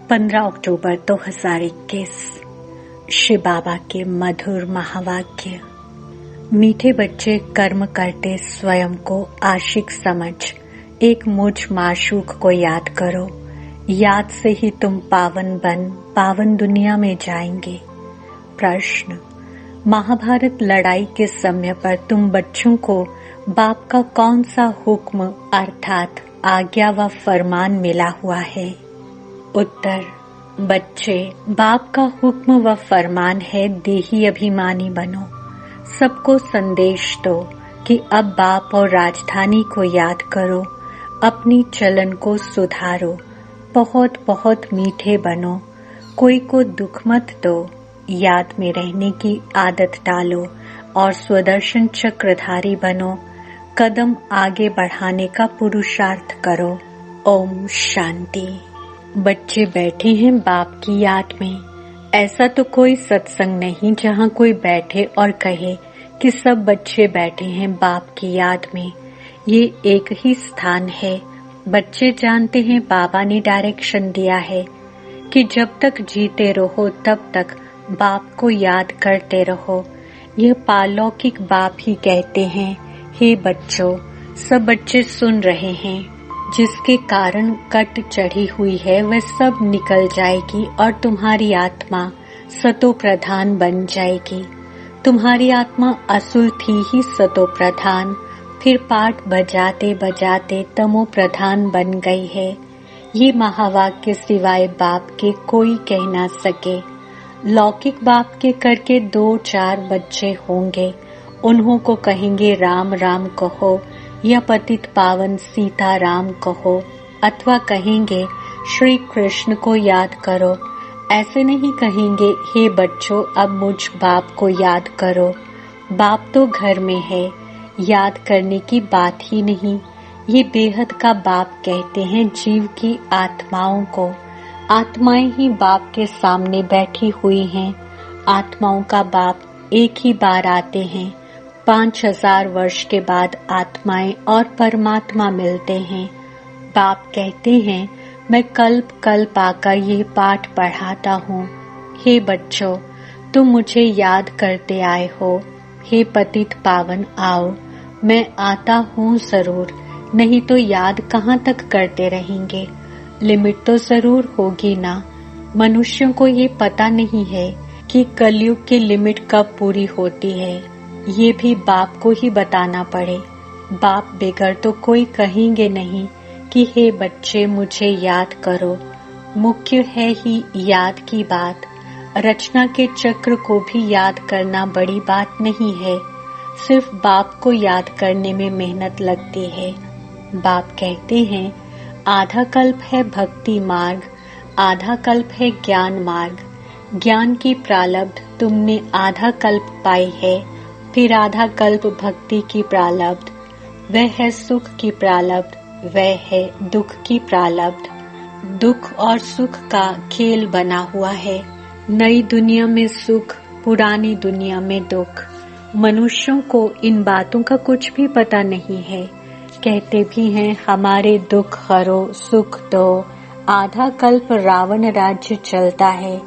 15 अक्टूबर 2021। श्री बाबा के मधुर महावाक्य। मीठे बच्चे कर्म करते स्वयं को आशिक समझ एक मुझ माशूक को याद करो। याद से ही तुम पावन बन पावन दुनिया में जाएंगे। प्रश्न: महाभारत लड़ाई के समय पर तुम बच्चों को बाप का कौन सा हुक्म अर्थात आज्ञा व फरमान मिला हुआ है? उत्तर: बच्चे, बाप का हुक्म व फरमान है देही अभिमानी बनो। सबको संदेश दो कि अब बाप और राजधानी को याद करो, अपनी चलन को सुधारो, बहुत बहुत मीठे बनो, कोई को दुख मत दो, याद में रहने की आदत डालो और स्वदर्शन चक्रधारी बनो, कदम आगे बढ़ाने का पुरुषार्थ करो। ओम शांति। बच्चे बैठे हैं बाप की याद में। ऐसा तो कोई सत्संग नहीं जहाँ कोई बैठे और कहे कि सब बच्चे बैठे हैं बाप की याद में। ये एक ही स्थान है। बच्चे जानते हैं बाबा ने डायरेक्शन दिया है कि जब तक जीते रहो तब तक बाप को याद करते रहो। यह पालौकिक बाप ही कहते हैं, हे बच्चों, सब बच्चे सुन रहे हैं। जिसके कारण कट चढ़ी हुई है वह सब निकल जाएगी और तुम्हारी आत्मा सतो प्रधान बन जाएगी। तुम्हारी आत्मा असुर थी ही सतो प्रधान, फिर पाठ बजाते बजाते तमो प्रधान बन गई है। ये महावाक्य सिवाय बाप के कोई कह ना सके। लौकिक बाप के करके 2-4 बच्चे होंगे, उन्हों को कहेंगे राम राम कहो या पतित पावन सीता राम कहो, अथवा कहेंगे श्री कृष्ण को याद करो। ऐसे नहीं कहेंगे हे बच्चों अब मुझ बाप को याद करो। बाप तो घर में है, याद करने की बात ही नहीं। ये बेहद का बाप कहते हैं जीव की आत्माओं को। आत्माएं ही बाप के सामने बैठी हुई हैं। आत्माओं का बाप एक ही बार आते हैं। 5000 वर्ष के बाद आत्माएं और परमात्मा मिलते हैं। बाप कहते हैं मैं कल्प कल्प आकर ये पाठ पढ़ाता हूँ। हे बच्चों, तुम मुझे याद करते आए हो। हे पतित पावन आओ, मैं आता हूँ जरूर, नहीं तो याद कहाँ तक करते रहेंगे। लिमिट तो जरूर होगी ना। मनुष्यों को ये पता नहीं है कि कलयुग की लिमिट कब पूरी होती है। ये भी बाप को ही बताना पड़े। बाप बेगर तो कोई कहेंगे नहीं कि हे बच्चे मुझे याद करो। मुख्य है ही याद की बात। रचना के चक्र को भी याद करना बड़ी बात नहीं है। सिर्फ बाप को याद करने में मेहनत लगती है। बाप कहते हैं आधा कल्प है भक्ति मार्ग, आधा कल्प है ज्ञान मार्ग। ज्ञान की प्रालब्ध तुमने आधा कल्प पाई है, फिर आधा कल्प भक्ति की प्रालब्ध। वह है सुख की प्रालब्ध, वह है दुख की प्रालब्ध। दुख और सुख का खेल बना हुआ है। नई दुनिया में सुख, पुरानी दुनिया में दुख। मनुष्यों को इन बातों का कुछ भी पता नहीं है। कहते भी हैं हमारे दुख हरो सुख दो। आधा कल्प रावण राज्य चलता है।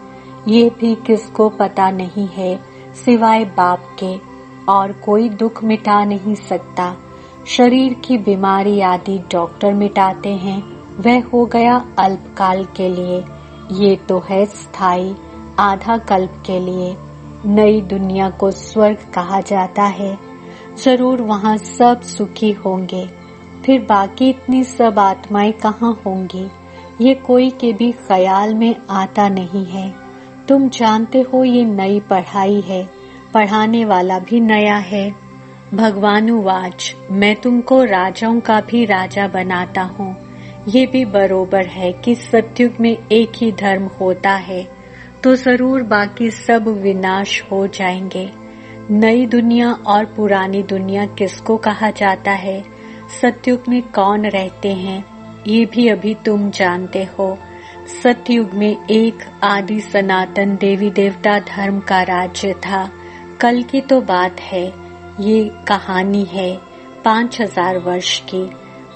ये भी किसको पता नहीं है सिवाय बाप के, और कोई दुख मिटा नहीं सकता। शरीर की बीमारी आदि डॉक्टर मिटाते हैं, वह हो गया अल्पकाल के लिए। ये तो है स्थायी, आधा कल्प के लिए। नई दुनिया को स्वर्ग कहा जाता है। जरूर वहाँ सब सुखी होंगे। फिर बाकी इतनी सब आत्माएं कहाँ होंगी, ये कोई के भी ख्याल में आता नहीं है। तुम जानते हो ये नई पढ़ाई है, पढ़ाने वाला भी नया है। भगवानुवाच मैं तुमको राजाओं का भी राजा बनाता हूँ। ये भी बरोबर है कि सतयुग में एक ही धर्म होता है तो जरूर बाकी सब विनाश हो जाएंगे। नई दुनिया और पुरानी दुनिया किसको कहा जाता है? सतयुग में कौन रहते हैं ये भी अभी तुम जानते हो। सतयुग में एक आदि सनातन देवी देवता धर्म का राज्य था। कल की तो बात है, ये कहानी है 5000 वर्ष की।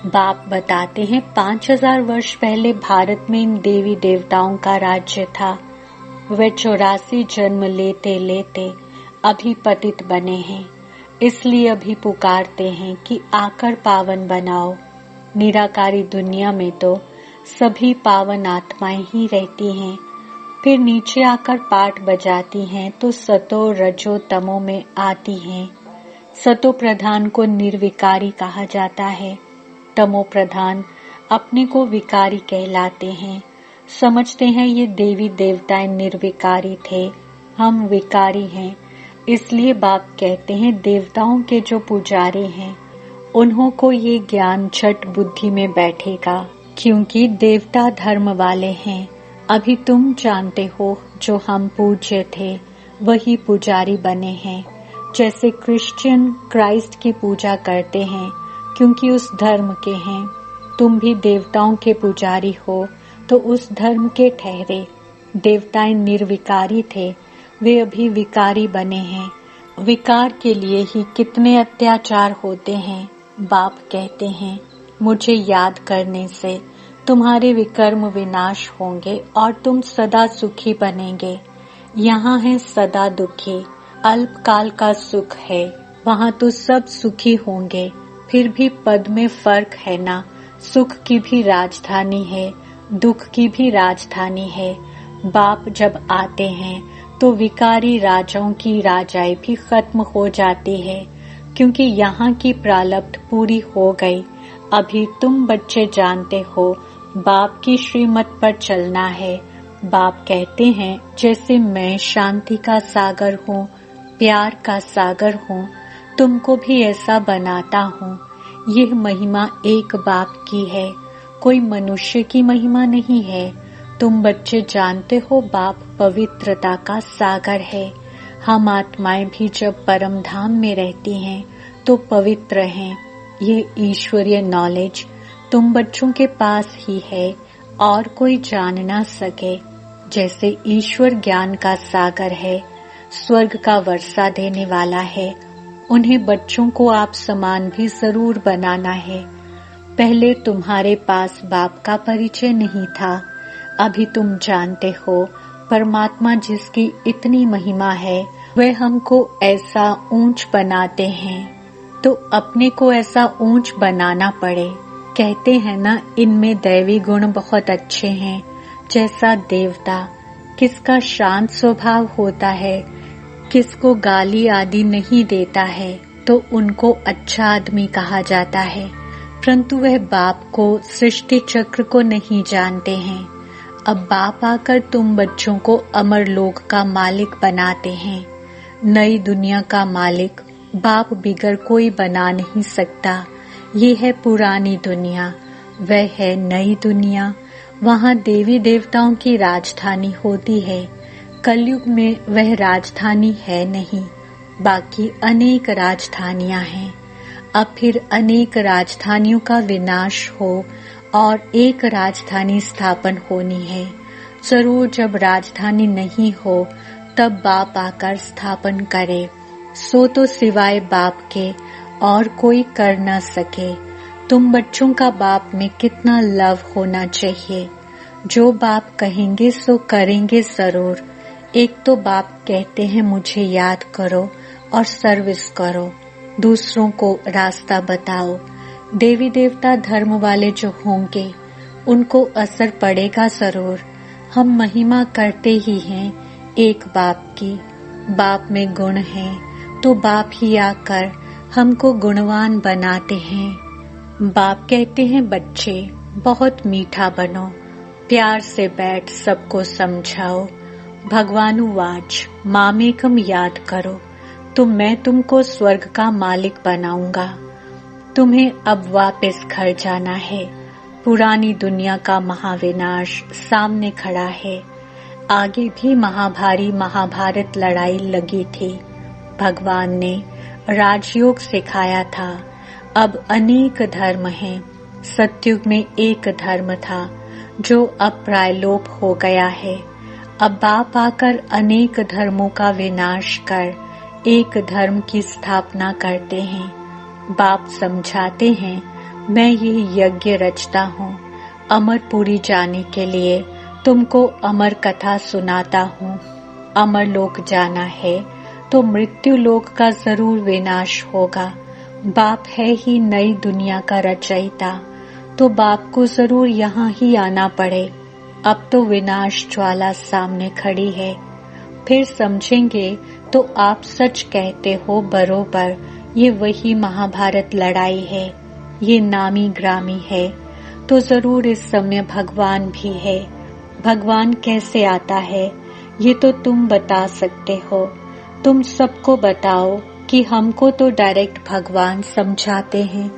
बाप बताते हैं 5000 वर्ष पहले भारत में इन देवी देवताओं का राज्य था। वे 84 जन्म लेते लेते अभी पतित बने हैं, इसलिए अभी पुकारते हैं कि आकर पावन बनाओ। निराकारी दुनिया में तो सभी पावन आत्माएं ही रहती हैं, फिर नीचे आकर पाठ बजाती हैं तो सतो रजो तमो में आती हैं। सतो प्रधान को निर्विकारी कहा जाता है, तमो प्रधान अपने को विकारी कहलाते हैं। समझते हैं ये देवी देवताएं निर्विकारी थे, हम विकारी हैं। इसलिए बाप कहते हैं देवताओं के जो पुजारी हैं उन्हों को ये ज्ञान झट बुद्धि में बैठेगा, क्योंकि देवता धर्म वाले हैं। अभी तुम जानते हो जो हम पूज्य थे वही पुजारी बने हैं। जैसे क्रिश्चियन क्राइस्ट की पूजा करते हैं क्योंकि उस धर्म के हैं, तुम भी देवताओं के पुजारी हो तो उस धर्म के ठहरे। देवताएं निर्विकारी थे, वे अभी विकारी बने हैं। विकार के लिए ही कितने अत्याचार होते हैं। बाप कहते हैं मुझे याद करने से तुम्हारे विकर्म विनाश होंगे और तुम सदा सुखी बनेंगे। यहाँ है सदा दुखी, अल्पकाल का सुख है, वहाँ तो सब सुखी होंगे। फिर भी पद में फर्क है ना, सुख की भी राजधानी है, दुख की भी राजधानी है। बाप जब आते हैं तो विकारी राजाओं की राजाई भी खत्म हो जाती है, क्योंकि यहाँ की प्रारब्ध पूरी हो गई। अभी तुम बच्चे जानते हो बाप की श्रीमत पर चलना है। बाप कहते हैं जैसे मैं शांति का सागर हूँ, प्यार का सागर हूँ, तुमको भी ऐसा बनाता हूँ। यह महिमा एक बाप की है, कोई मनुष्य की महिमा नहीं है। तुम बच्चे जानते हो बाप पवित्रता का सागर है। हम आत्माएं भी जब परम धाम में रहती हैं तो पवित्र हैं। ये ईश्वरीय नॉलेज तुम बच्चों के पास ही है और कोई जान ना सके। जैसे ईश्वर ज्ञान का सागर है, स्वर्ग का वर्षा देने वाला है, उन्हें बच्चों को आप समान भी जरूर बनाना है। पहले तुम्हारे पास बाप का परिचय नहीं था, अभी तुम जानते हो परमात्मा जिसकी इतनी महिमा है वह हमको ऐसा ऊंच बनाते हैं, तो अपने को ऐसा ऊंच बनाना पड़े। कहते हैं ना इनमें दैवी गुण बहुत अच्छे हैं। जैसा देवता किसका शांत स्वभाव होता है, किसको गाली आदि नहीं देता है, तो उनको अच्छा आदमी कहा जाता है। परंतु वह बाप को, सृष्टि चक्र को नहीं जानते हैं। अब बाप आकर तुम बच्चों को अमर लोक का मालिक बनाते हैं। नई दुनिया का मालिक बाप बिगर कोई बना नहीं सकता। ये है पुरानी दुनिया, वह है नई दुनिया। वहाँ देवी देवताओं की राजधानी होती है। कलयुग में वह राजधानी है नहीं, बाकी अनेक राजधानियां हैं। अब फिर अनेक राजधानियों का विनाश हो और एक राजधानी स्थापन होनी है। जरूर जब राजधानी नहीं हो तब बाप आकर स्थापन करे, सो तो सिवाय बाप के और कोई कर न सके। तुम बच्चों का बाप में कितना लव होना चाहिए। जो बाप कहेंगे सो करेंगे जरूर। एक तो बाप कहते हैं मुझे याद करो और सर्विस करो, दूसरों को रास्ता बताओ। देवी देवता धर्म वाले जो होंगे उनको असर पड़ेगा जरूर। हम महिमा करते ही हैं एक बाप की। बाप में गुण हैं तो बाप ही आकर हमको गुणवान बनाते हैं। बाप कहते हैं बच्चे बहुत मीठा बनो, प्यार से बैठ सबको समझाओ। भगवानुवाच मामेकम याद करो तो मैं तुमको स्वर्ग का मालिक बनाऊंगा। तुम्हें अब वापस घर जाना है। पुरानी दुनिया का महाविनाश सामने खड़ा है। आगे भी महाभारी महाभारत लड़ाई लगी थी। भगवान ने राजयोग सिखाया था। अब अनेक धर्म हैं। सतयुग में एक धर्म था जो अब प्रायलोप हो गया है। अब बाप आकर अनेक धर्मों का विनाश कर एक धर्म की स्थापना करते हैं। बाप समझाते हैं मैं ये यज्ञ रचता हूँ अमरपुरी जाने के लिए, तुमको अमर कथा सुनाता हूँ। अमर लोक जाना है तो मृत्यु लोक का जरूर विनाश होगा। बाप है ही नई दुनिया का रचयिता, तो बाप को जरूर यहाँ ही आना पड़े। अब तो विनाश ज्वाला सामने खड़ी है, फिर समझेंगे तो आप सच कहते हो बरोबर। ये वही महाभारत लड़ाई है, ये नामी ग्रामी है, तो जरूर इस समय भगवान भी है। भगवान कैसे आता है ये तो तुम बता सकते हो। तुम सबको बताओ कि हमको तो डायरेक्ट भगवान समझाते हैं।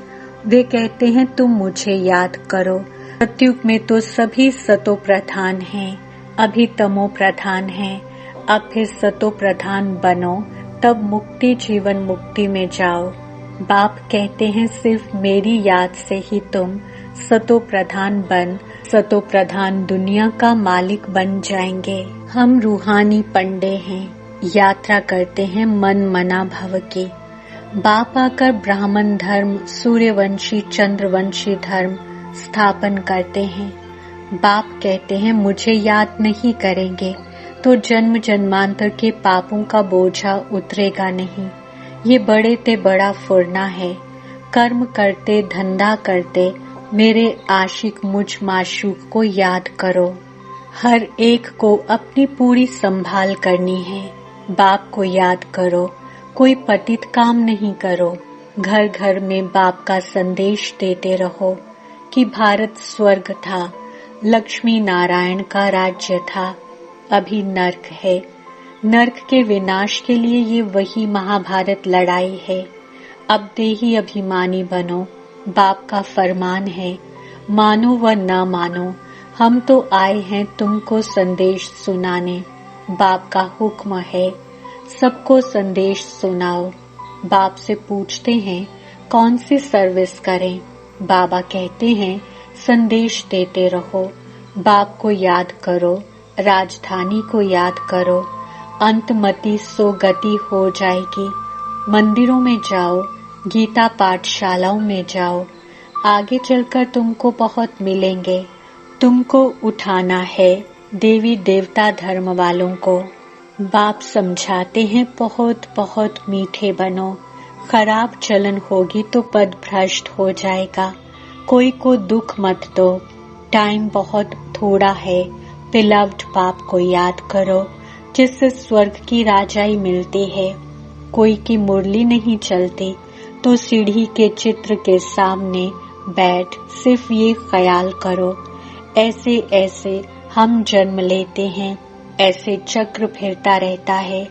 वे कहते हैं तुम मुझे याद करो। सतयुग में तो सभी सतो प्रधान हैं, अभी तमो प्रधान हैं। अब फिर सतो प्रधान बनो, तब मुक्ति जीवन मुक्ति में जाओ। बाप कहते हैं सिर्फ मेरी याद से ही तुम सतो प्रधान बन सतो प्रधान दुनिया का मालिक बन जाएंगे। हम रूहानी पंडे हैं, यात्रा करते हैं मन मना भव की। बाप आकर ब्राह्मण धर्म, सूर्यवंशी चंद्रवंशी धर्म स्थापन करते हैं। बाप कहते हैं मुझे याद नहीं करेंगे तो जन्म जन्मांतर के पापों का बोझा उतरेगा नहीं। ये बड़े ते बड़ा फुरना है। कर्म करते धंधा करते मेरे आशिक मुझ माशूक को याद करो। हर एक को अपनी पूरी संभाल करनी है। बाप को याद करो, कोई पतित काम नहीं करो। घर घर में बाप का संदेश देते रहो कि भारत स्वर्ग था, लक्ष्मी नारायण का राज्य था, अभी नर्क है। नर्क के विनाश के लिए ये वही महाभारत लड़ाई है। अब देही अभिमानी बनो, बाप का फरमान है, मानो व न मानो। हम तो आए हैं तुमको संदेश सुनाने। बाप का हुक्म है सबको संदेश सुनाओ। बाप से पूछते हैं कौन सी सर्विस करें। बाबा कहते हैं संदेश देते रहो, बाप को याद करो, राजधानी को याद करो। अंतमति सो गति हो जाएगी। मंदिरों में जाओ, गीता पाठशालाओं में जाओ, आगे चलकर तुमको बहुत मिलेंगे। तुमको उठाना है देवी देवता धर्म वालों को। बाप समझाते हैं बहुत बहुत मीठे बनो। खराब चलन होगी तो पद भ्रष्ट हो जाएगा। कोई को दुख मत दो, टाइम बहुत थोड़ा है। बिलव्ड बाप को याद करो, जिससे स्वर्ग की राजाई मिलती है। कोई की मुरली नहीं चलती तो सीढ़ी के चित्र के सामने बैठ सिर्फ ये ख्याल करो, ऐसे ऐसे हम जन्म लेते हैं, ऐसे चक्र फिरता रहता है,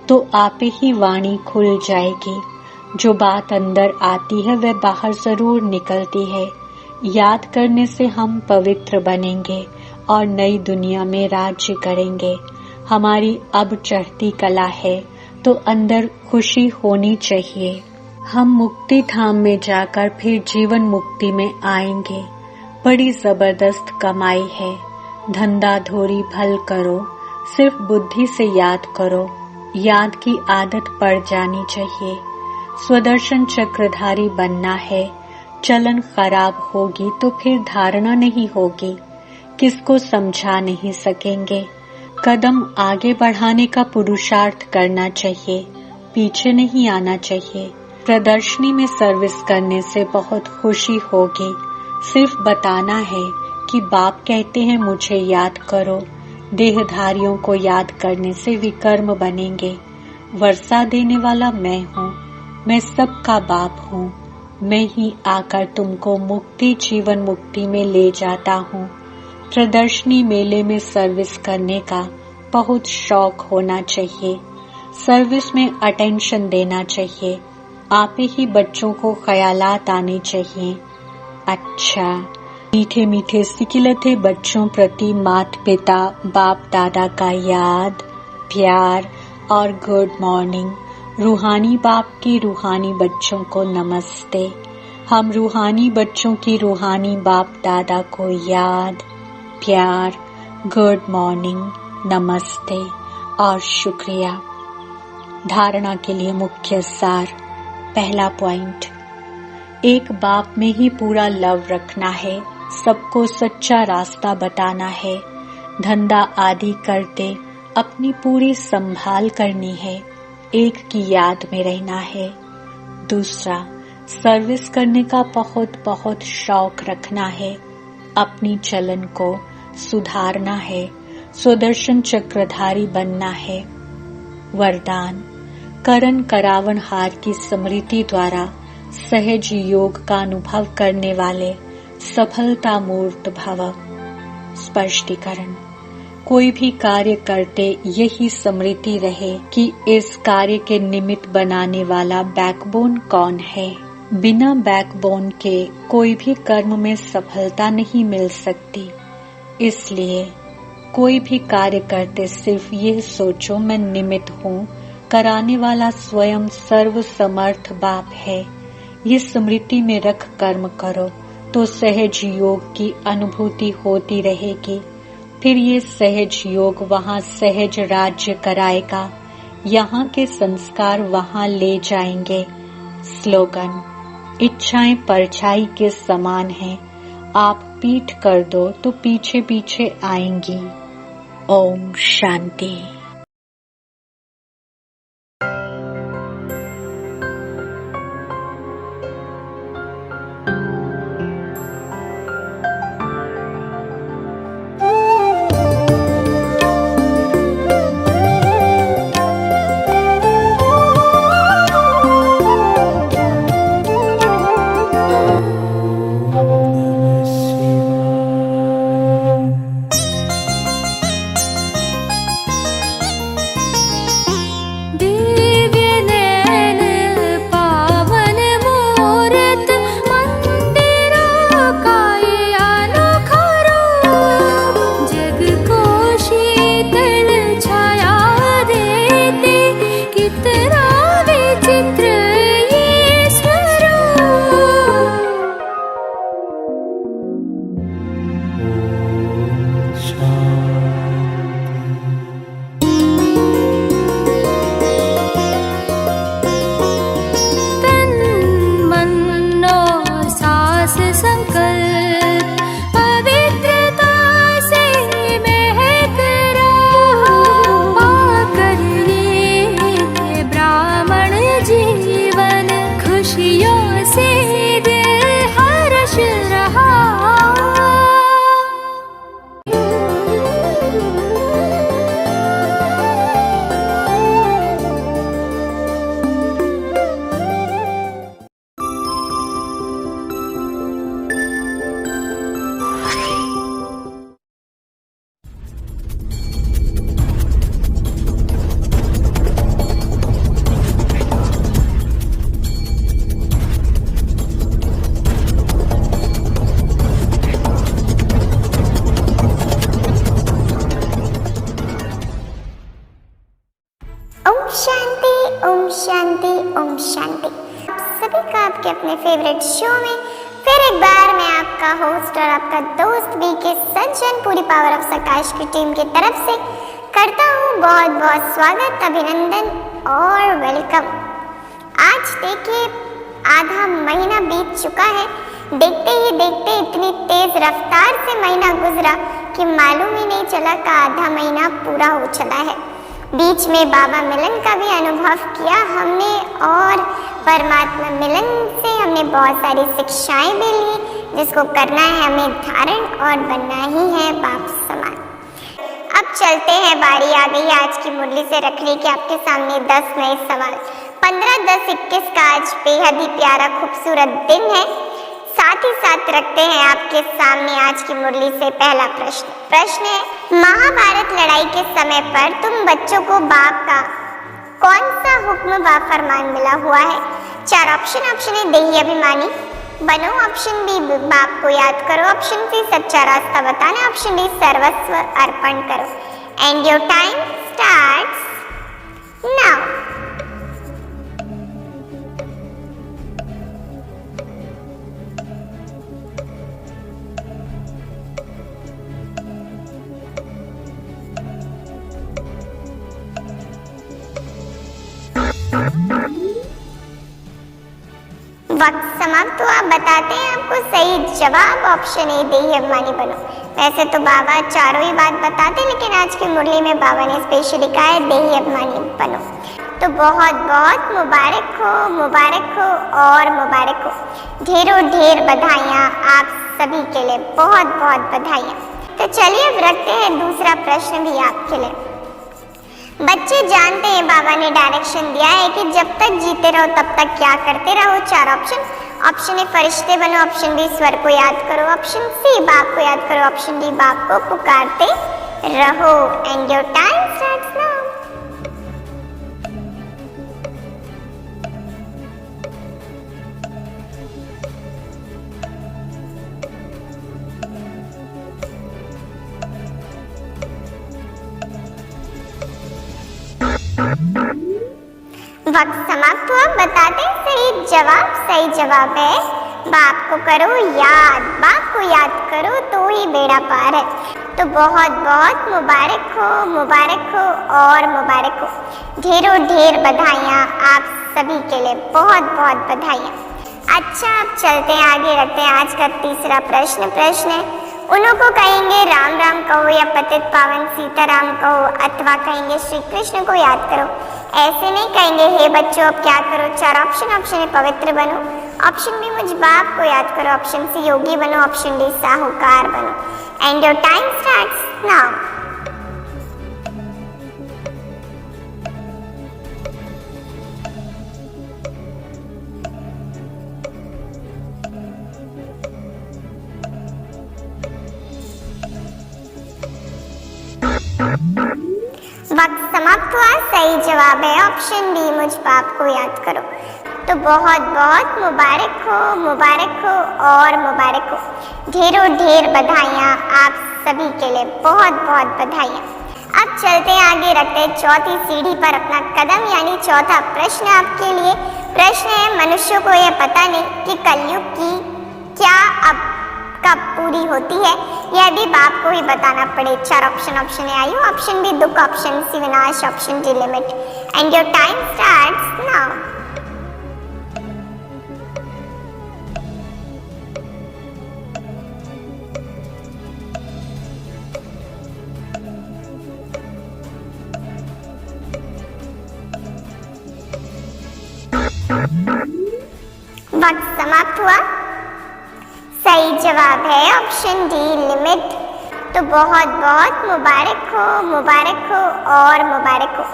तो आप ही वाणी खुल जाएगी। जो बात अंदर आती है वह बाहर जरूर निकलती है। याद करने से हम पवित्र बनेंगे और नई दुनिया में राज्य करेंगे। हमारी अब चढ़ती कला है तो अंदर खुशी होनी चाहिए। हम मुक्ति धाम में जाकर फिर जीवन मुक्ति में आएंगे। बड़ी जबरदस्त कमाई है। धंधा धोरी भल करो, सिर्फ बुद्धि से याद करो। याद की आदत पड़ जानी चाहिए। स्वदर्शन चक्रधारी बनना है। चलन खराब होगी तो फिर धारणा नहीं होगी। किसको समझा नहीं सकेंगे। कदम आगे बढ़ाने का पुरुषार्थ करना चाहिए, पीछे नहीं आना चाहिए। प्रदर्शनी में सर्विस करने से बहुत खुशी होगी। सिर्फ बताना है कि बाप कहते हैं मुझे याद करो। देहधारियों को याद करने से विकर्म बनेंगे। वर्षा देने वाला मैं हूँ, मैं सबका बाप हूँ। मैं ही आकर तुमको मुक्ति जीवन मुक्ति में ले जाता हूँ। प्रदर्शनी मेले में सर्विस करने का बहुत शौक होना चाहिए। सर्विस में अटेंशन देना चाहिए। आप ही बच्चों को ख्यालात आने चाहिए। अच्छा, मीठे मीठे सिकिलते बच्चों प्रति माता पिता बाप दादा का याद, प्यार और गुड मॉर्निंग। रूहानी बाप की रूहानी बच्चों को नमस्ते। हम रूहानी बच्चों की रूहानी बाप दादा को याद, प्यार, गुड मॉर्निंग, नमस्ते और शुक्रिया। धारणा के लिए मुख्य सार। पहला पॉइंट, एक बाप में ही पूरा लव रखना है, सबको सच्चा रास्ता बताना है, धंधा आदि करते अपनी पूरी संभाल करनी है, एक की याद में रहना है। दूसरा, सर्विस करने का बहुत बहुत शौक रखना है, अपनी चलन को सुधारना है, सुदर्शन चक्रधारी बनना है। वरदान, करण करावन हार की स्मृति द्वारा सहज योग का अनुभव करने वाले सफलता मूर्त भव। स्पष्टीकरण, कोई भी कार्य करते यही स्मृति रहे कि इस कार्य के निमित्त बनाने वाला बैकबोन कौन है। बिना बैकबोन के कोई भी कर्म में सफलता नहीं मिल सकती। इसलिए कोई भी कार्य करते सिर्फ ये सोचो मैं निमित्त हूँ, कराने वाला स्वयं सर्व समर्थ बाप है। ये स्मृति में रख कर्म करो तो सहज योग की अनुभूति होती रहेगी। फिर ये सहज योग वहाँ सहज राज्य कराएगा, यहाँ के संस्कार वहाँ ले जाएंगे। स्लोगन, इच्छाएं परछाई के समान हैं, आप पीठ कर दो तो पीछे पीछे आएंगी। ओम शांति। ओम शांति ओम शांति। आप सभी का आपके अपने फेवरेट शो में फिर एक बार मैं आपका होस्ट और आपका दोस्त बीके सज्जन पूरी पावर ऑफ प्रकाश की टीम की तरफ से करता हूँ बहुत बहुत स्वागत, अभिनंदन और वेलकम। आज देखिए आधा महीना बीत चुका है। देखते ही देखते इतनी तेज रफ्तार से महीना गुजरा कि मालूम ही नहीं चला कि आधा महीना पूरा हो चला है। बीच में बाबा मिलन का भी अनुभव किया हमने और परमात्मा मिलन से हमने बहुत सारी शिक्षाएं भी ली, जिसको करना है हमें धारण और बनना ही है बाप समान। अब चलते हैं, बारी आ गई आज की मुरली से रखने की आपके सामने 10 नए सवाल। 15, 10, 21 का आज बेहद ही प्यारा खूबसूरत दिन है। साथ ही साथ रखते हैं आपके सामने आज की मुरली से पहला प्रश्न है, महाभारत लड़ाई के समय पर तुम बच्चों को बाप का कौन सा हुक्म व फरमान मिला हुआ है? 4 ऑप्शन। ऑप्शन ए देही अभिमानी बनो, ऑप्शन बी बाप को याद करो, ऑप्शन सी सच्चा रास्ता बताना, ऑप्शन डी सर्वस्व अर्पण करो। And your time starts now. वक्त समाप्त हुआ। बताते हैं आपको सही जवाब ऑप्शन ए, देही अभिमानी बनो। वैसे तो बाबा चारों ही बात बताते, लेकिन आज की मुरली में बाबा ने स्पेशल लिखा है देही अभिमानी बनो। तो बहुत बहुत मुबारक हो, मुबारक हो और मुबारक हो। ढेरों ढेर बधाइयाँ आप सभी के लिए, बहुत बहुत बधाइयाँ। तो चलिए अब रखते हैं दूसरा प्रश्न भी आपके लिए। बच्चे जानते हैं बाबा ने डायरेक्शन दिया है कि जब तक जीते रहो तब तक क्या करते रहो। 4 ऑप्शन। ऑप्शन ए फरिश्ते बनो, ऑप्शन बी स्वर को याद करो, ऑप्शन सी बाप को याद करो, ऑप्शन डी बाप को पुकारते रहो। And your time starts now. वक्त समाप्त हुआ। बताते हैं सही जवाब। सही जवाब है बाप को करो याद। बाप को याद करो तो ही बेड़ा पार है। तो बहुत बहुत मुबारक हो, मुबारक हो और मुबारक हो। ढेरों ढेर बधाइयाँ आप सभी के लिए, बहुत बहुत बधाइयाँ। अच्छा अब चलते हैं आगे, रखते हैं आज का तीसरा प्रश्न। प्रश्न है उन्हों को कहेंगे राम राम कहो या पतित पावन सीताराम कहो, अथवा कहेंगे श्री कृष्ण को याद करो। ऐसे नहीं कहेंगे हे बच्चों अब क्या करो। 4 ऑप्शन। ऑप्शन ए पवित्र बनो, ऑप्शन बी मुझ बाप को याद करो, ऑप्शन सी योगी बनो, ऑप्शन डी साहूकार बनो। And your time starts now. वक्त समाप्त हुआ। सही जवाब है ऑप्शन डी मुझ बाप को याद करो। तो बहुत बहुत मुबारक हो, मुबारक हो और मुबारक हो। ढेरों ढेर बधाइयाँ आप सभी के लिए, बहुत बहुत बधाइयाँ। अब चलते हैं आगे, रखते हैं चौथी सीढ़ी पर अपना कदम, यानी चौथा प्रश्न आपके लिए। प्रश्न है मनुष्य को यह पता नहीं कि कलयुग की क्या अब कब पूरी होती है, यह भी बाप को ही बताना पड़े। 4 ऑप्शन। ऑप्शन ए आयु, ऑप्शन बी दुख, ऑप्शन सी विनाश, option D limit. And your time starts now. वक्त समाप्त हुआ। सही जवाब है ऑप्शन डी लिमिट। तो बहुत बहुत मुबारक हो, मुबारक हो और मुबारक हो।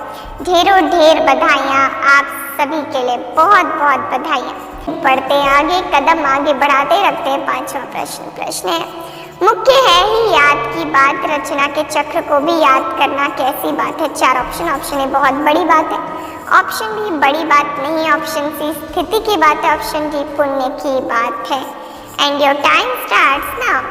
ढेरों ढेर बधाइयाँ आप सभी के लिए, बहुत बहुत बधाइयाँ। बढ़ते हैं आगे, कदम आगे बढ़ाते रखते हैं 5वां प्रश्न। प्रश्न है मुख्य है ही याद की बात, रचना के चक्र को भी याद करना कैसी बात है। 4 ऑप्शन। ऑप्शन ए बहुत बड़ी बात है, ऑप्शन बी बड़ी बात नहीं, ऑप्शन सी स्थिति की बात है, ऑप्शन डी पुण्य की बात है। And your time starts now.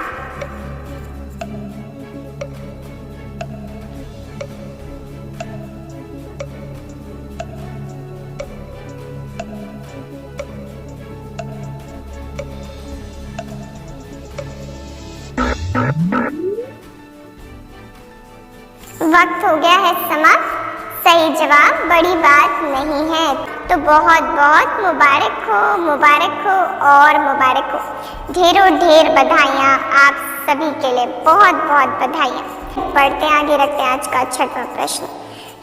वक्त हो गया है समाप्त। सही जवाब बड़ी बात नहीं है। तो बहुत बहुत मुबारक हो, मुबारक हो और मुबारक हो। ढेरों ढेर बधाइयाँ आप सभी के लिए, बहुत बहुत बधाइयाँ। बढ़ते आगे, रखते हैं आज का 6वां प्रश्न।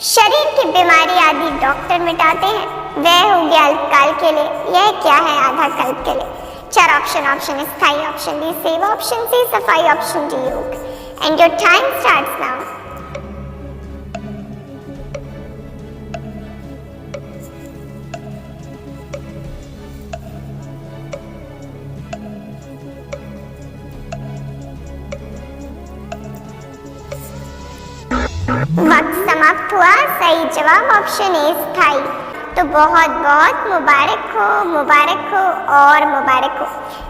शरीर की बीमारी आदि डॉक्टर मिटाते हैं, वह हो गया अल्पकाल के लिए, यह क्या है आधा कल्प के लिए। 4 ऑप्शन। ऑप्शन स्थायी, ऑप्शन बी सेवा, ऑप्शन सी सफाई, ऑप्शन डी योग। And your time starts now. वक्त समाप्त हुआ। सही जवाब ऑप्शन ए स्थायी। तो बहुत बहुत मुबारक हो, मुबारक हो और मुबारक हो।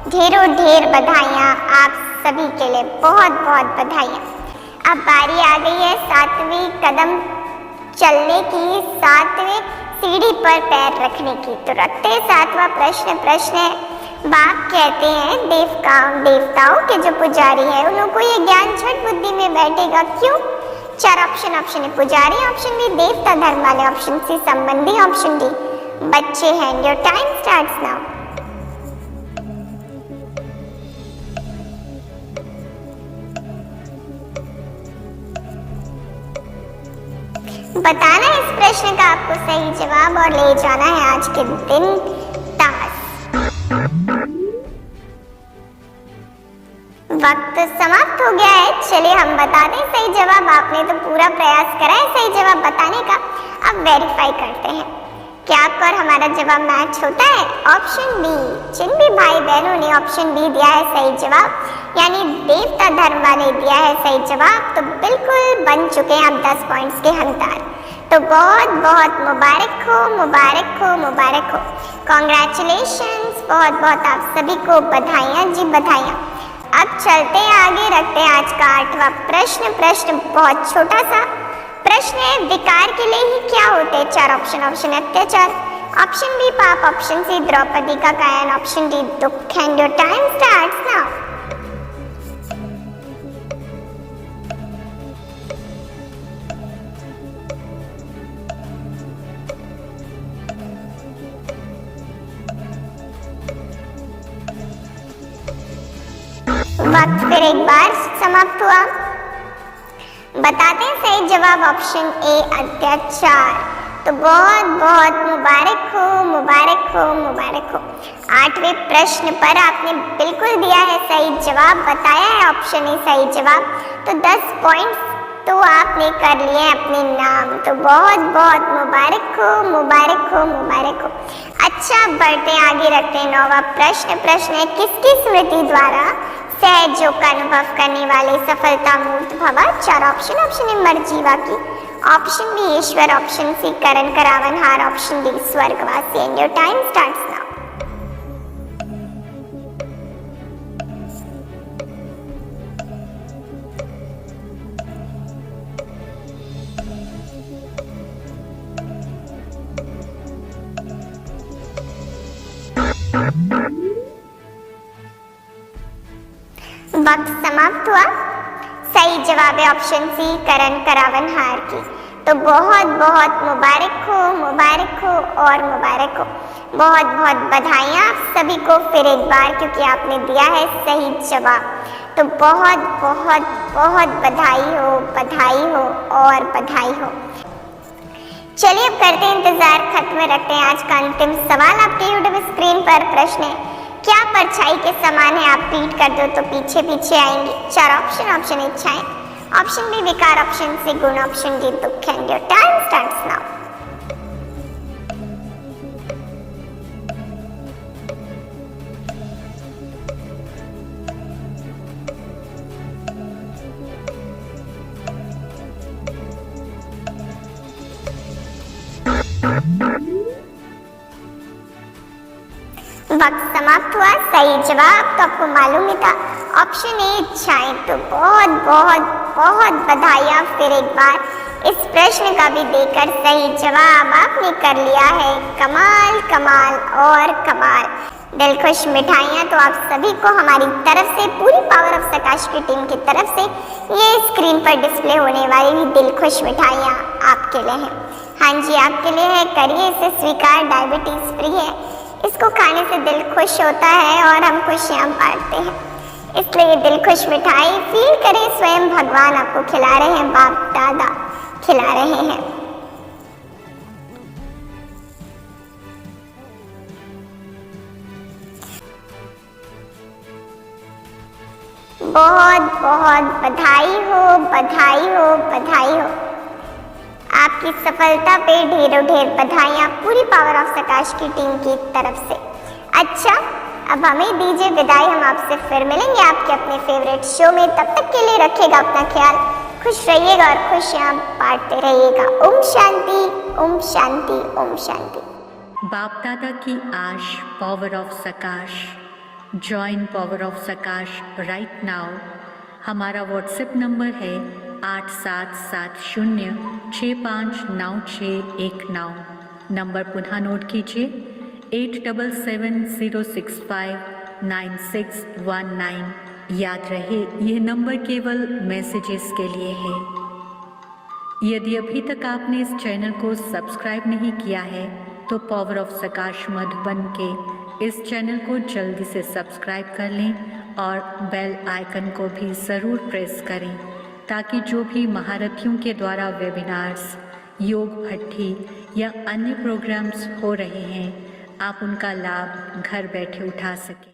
ढेरों ढेर बधाइयाँ आप सभी के लिए, बहुत बहुत बधाइयाँ। अब बारी आ गई है 7वीं कदम चलने की, 7वें सीढ़ी पर पैर रखने की। तो रखते हैं 7वां प्रश्न। प्रश्न है बाप कहते हैं देवताओं के जो पुजारी है उनको ये ज्ञान झट बुद्धि में बैठेगा, क्यों। 4 ऑप्शन। ऑप्शन ए पुजारी, ऑप्शन बी देवता धर्म वाले, ऑप्शन सी संबंधी, ऑप्शन डी बच्चे हैं। Your time starts now. बताना है इस प्रश्न का आपको सही जवाब और ले जाना है आज के दिन ताश। वक्त समाप्त हो गया है। चलिए हम बता दें सही जवाब। आपने तो पूरा प्रयास करा है सही जवाब बताने का, अब वेरीफाई करते हैं क्या आपका और हमारा जवाब मैच होता है। ऑप्शन बी, जिन भी भाई बहनों ने ऑप्शन बी दिया है सही जवाब, यानी देवता धर्म वाले दिया है सही जवाब, तो बिल्कुल बन चुके हैं आप 10 पॉइंट्स के हकदार। तो बहुत बहुत मुबारक हो, मुबारक हो, मुबारक हो। कॉन्ग्रेचुलेशंस, बहुत बहुत आप सभी को बधाइयाँ जी, बधाइयाँ। अब चलते हैं आगे, रखते हैं आज का 8वां प्रश्न। प्रश्न बहुत छोटा सा प्रश्न है, विकार के लिए ही क्या होते हैं? 4 ऑप्शन। ऑप्शन अत्याचार, ऑप्शन बी पाप, ऑप्शन सी द्रौपदी का गायन, ऑप्शन डी दुख। And your time starts now. वक्त फिर एक बार समाप्त हुआ। बताते हैं सही जवाब ऑप्शन ए अत्याचार। तो बहुत बहुत मुबारक हो, मुबारक हो, मुबारक हो। 8वें प्रश्न पर आपने बिल्कुल दिया है सही जवाब, बताया है ऑप्शन ए सही जवाब, तो 10 पॉइंट्स तो आपने कर लिए हैं अपने नाम। तो बहुत बहुत मुबारक हो, मुबारक हो, मुबारक हो। अच्छा, बढ़ते आगे, रखते हैं 9वां प्रश्न। प्रश्न है, किसकी स्मृति द्वारा सहयोग का अनुभव करने वाले सफलता मूर्त भवा? 4 ऑप्शन। ऑप्शन ए मरजीवा की, ऑप्शन बी ईश्वर, ऑप्शन सी करण करावनहार, ऑप्शन डी स्वर्गवासी। And your time starts now. वक्त समाप्त हुआ। सही जवाब है ऑप्शन सी करण करावनहार की। तो बहुत बहुत मुबारक हो, मुबारक हो और मुबारक हो। बहुत बहुत बधाइयाँ आप सभी को फिर एक बार, क्योंकि आपने दिया है सही जवाब। तो बहुत बहुत बहुत बधाई हो, बधाई हो और बधाई हो। चलिए अब करते हैं इंतजार खत्म, रखते हैं आज का अंतिम सवाल आपके यूट्यूब स्क्रीन पर। प्रश्न है, क्या परछाई के समान है? आप पीट कर दो तो पीछे पीछे आएंगे। 4 ऑप्शन। ऑप्शन इच्छाएं, ऑप्शन बी विकार, ऑप्शन सी गुण, ऑप्शन डी दुख। And your time starts now. वक्त समाप्त हुआ। सही जवाब तो आपको मालूम ही था, ऑप्शन ए इच्छाएं। तो बहुत बहुत बहुत बधाइयाँ फिर एक बार इस प्रश्न का भी देकर सही जवाब आपने कर लिया है। कमाल, कमाल और कमाल। दिल खुश मिठाइयाँ तो आप सभी को हमारी तरफ से, पूरी पावर ऑफ सकाश की टीम की तरफ से, ये स्क्रीन पर डिस्प्ले होने वाली भी दिल खुश मिठाइयाँ आपके लिए हैं। हाँ जी, आपके लिए है, करिए इसे स्वीकार। डायबिटीज फ्री है, इसको खाने से दिल खुश होता है और हम खुशियाँ बांटते हैं। इसलिए दिल खुश मिठाई फील करें, स्वयं भगवान आपको खिला रहे हैं, बाप दादा खिला रहे हैं। बहुत बहुत बधाई हो, बधाई हो, बधाई हो। आपकी सफलता पे ढेरों ढेर बधाइयाँ पूरी पावर ऑफ सकाश की टीम की तरफ से। अच्छा, अब हमें दीजिए विदाई, हम आपसे फिर मिलेंगे आपके अपने फेवरेट शो में। तब तक के लिए रखिएगा अपना ख्याल, खुश रहिएगा और खुशियाँ बांटते रहिएगा। ओम शांति, ओम शांति, ओम शांति। बाप दादा की आश, power of सकाश। Join power of सकाश right now. हमारा व्हाट्सएप नंबर है 8770659619। नंबर पुनः नोट कीजिए 8770659619। याद रहे, यह नंबर केवल मैसेजेस के लिए है। यदि अभी तक आपने इस चैनल को सब्सक्राइब नहीं किया है तो पावर ऑफ सकाश मधुबन के इस चैनल को जल्दी से सब्सक्राइब कर लें और बेल आइकन को भी ज़रूर प्रेस करें, ताकि जो भी महारथियों के द्वारा वेबिनार्स योग भट्ठी या अन्य प्रोग्राम्स हो रहे हैं, आप उनका लाभ घर बैठे उठा सकें।